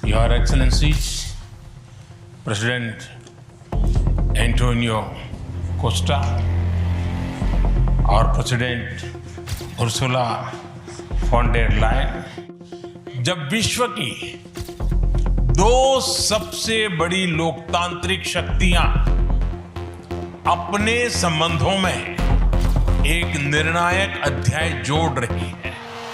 Your Excellencies, President Antonio Costa, और president Ursula von der Leyen, जब विश्व की दो सबसे बड़ी लोकतांत्रिक शक्तियां अपने संबंधों में एक निर्णायक अध्याय जोड़ रही है।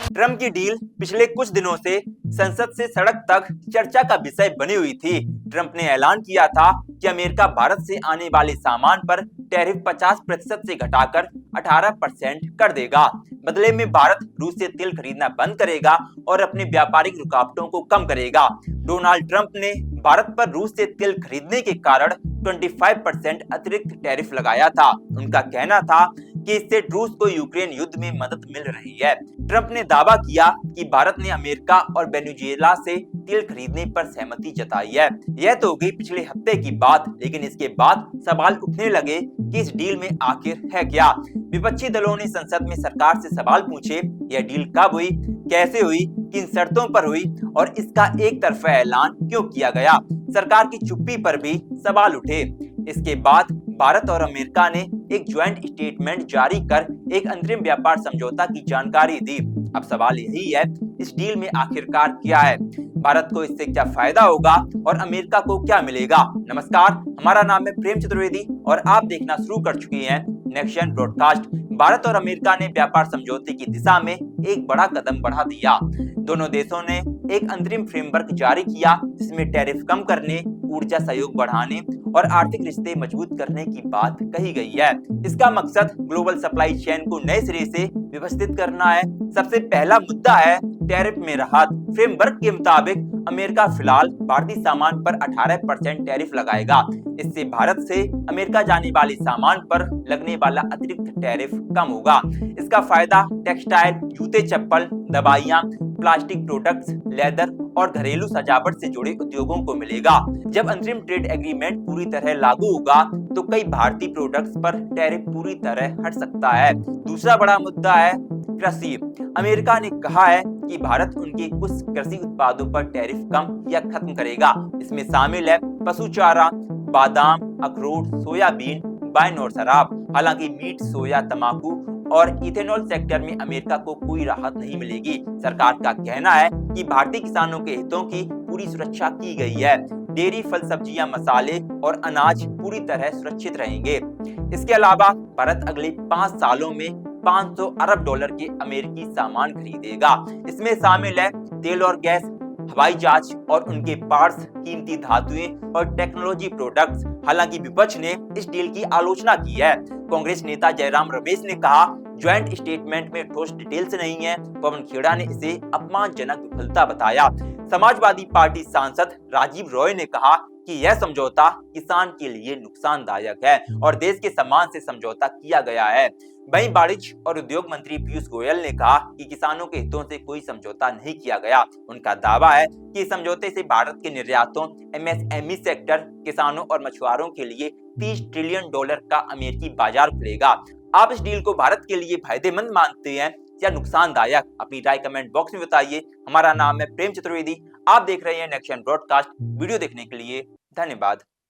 ट्रंप की डील पिछले कुछ दिनों से संसद से सड़क तक चर्चा का विषय बनी हुई थी। ट्रंप ने ऐलान किया था कि अमेरिका भारत से आने वाले सामान पर टैरिफ 50% से घटाकर 18% कर देगा। बदले में भारत रूस से तेल खरीदना बंद करेगा और अपने व्यापारिक रुकावटों को कम करेगा। डोनाल्ड ट्रंप ने भारत पर रूस से तेल खरीदने के कारण 25% अतिरिक्त टैरिफ लगाया था। उनका कहना था कि इससे रूस को यूक्रेन युद्ध में मदद मिल रही है। ट्रंप ने दावा किया कि भारत ने अमेरिका और वेनेजुएला से तेल खरीदने पर सहमति जताई है। यह तो हो गई पिछले हफ्ते की बात, लेकिन इसके बाद सवाल उठने लगे कि इस डील में आखिर है क्या। विपक्षी दलों ने संसद में सरकार से सवाल पूछे, यह डील कब हुई, कैसे हुई, किन शर्तों पर हुई और इसका एक तरफा ऐलान क्यों किया गया। सरकार की चुप्पी पर भी सवाल उठे। इसके बाद भारत और अमेरिका ने एक ज्वाइंट स्टेटमेंट जारी कर एक अंतरिम व्यापार समझौता की जानकारी दी। अब सवाल यही है, इस डील में आखिरकार क्या है, भारत को इससे क्या फायदा होगा और अमेरिका को क्या मिलेगा। नमस्कार, हमारा नाम है प्रेम चतुर्वेदी और आप देखना शुरू कर चुके हैं नेक्शन ब्रॉडकास्ट। भारत और अमेरिका ने व्यापार समझौते की दिशा में एक बड़ा कदम बढ़ा दिया। दोनों देशों ने एक अंतरिम फ्रेमवर्क जारी किया जिसमें टैरिफ कम करने, ऊर्जा सहयोग बढ़ाने और आर्थिक रिश्ते मजबूत करने की बात कही गई है। इसका मकसद ग्लोबल सप्लाई चेन को नए सिरे से व्यवस्थित करना है। सबसे पहला मुद्दा है टैरिफ में राहत। फ्रेमवर्क के मुताबिक अमेरिका फिलहाल भारतीय सामान पर 18% टैरिफ लगाएगा। इससे भारत से अमेरिका जाने वाले सामान पर लगने वाला अतिरिक्त टैरिफ कम होगा। इसका फायदा टेक्सटाइल, जूते चप्पल, दवाइयां, प्लास्टिक प्रोडक्ट्स, लेदर और घरेलू सजावट से जुड़े उद्योगों को मिलेगा। जब अंतरिम ट्रेड एग्रीमेंट पूरी तरह लागू होगा तो कई भारतीय प्रोडक्ट्स पर टैरिफ पूरी तरह हट सकता है। दूसरा बड़ा मुद्दा है कृषि। अमेरिका ने कहा है कि भारत उनके कुछ कृषि उत्पादों पर टैरिफ कम या खत्म करेगा। इसमें शामिल है पशु चारा, बादाम, अखरोट, सोयाबीन, वाइन और शराब। हालांकि मीट, सोया, तंबाकू और इथेनॉल सेक्टर में अमेरिका को कोई राहत नहीं मिलेगी। सरकार का कहना है कि भारतीय किसानों के हितों की पूरी सुरक्षा की गई है। डेयरी, फल, सब्जियां, मसाले और अनाज पूरी तरह सुरक्षित रहेंगे। इसके अलावा भारत अगले 5 सालों में 500 अरब डॉलर के अमेरिकी सामान खरीदेगा। इसमें शामिल है तेल और गैस, हवाई जहाज और उनके पार्ट्स, कीमती धातुएं और टेक्नोलॉजी प्रोडक्ट्स। हालांकि विपक्ष ने इस डील की आलोचना की है। कांग्रेस नेता जयराम रमेश ने कहा, ज्वाइंट स्टेटमेंट में ठोस डिटेल्स नहीं है। पवन खेड़ा ने इसे अपमानजनक विफलता बताया। समाजवादी पार्टी सांसद राजीव रॉय ने कहा कि यह समझौता किसान के लिए नुकसानदायक है और देश के सम्मान से समझौता किया गया है। वहीं वाणिज्य और उद्योग मंत्री पीयूष गोयल ने कहा कि किसानों के हितों से कोई समझौता नहीं किया गया। उनका दावा है कि इस समझौते से भारत के निर्यातों, एमएसएमई सेक्टर, किसानों और मछुआरों के लिए $30 ट्रिलियन का अमेरिकी बाजार खुलेगा। आप इस डील को भारत के लिए फायदेमंद मानते हैं या नुकसानदायक? अपनी राय कमेंट बॉक्स में बताइए। हमारा नाम है प्रेम चतुर्वेदी। आप देख रहे हैं नेक्शन ब्रॉडकास्ट। वीडियो देखने के लिए धन्यवाद।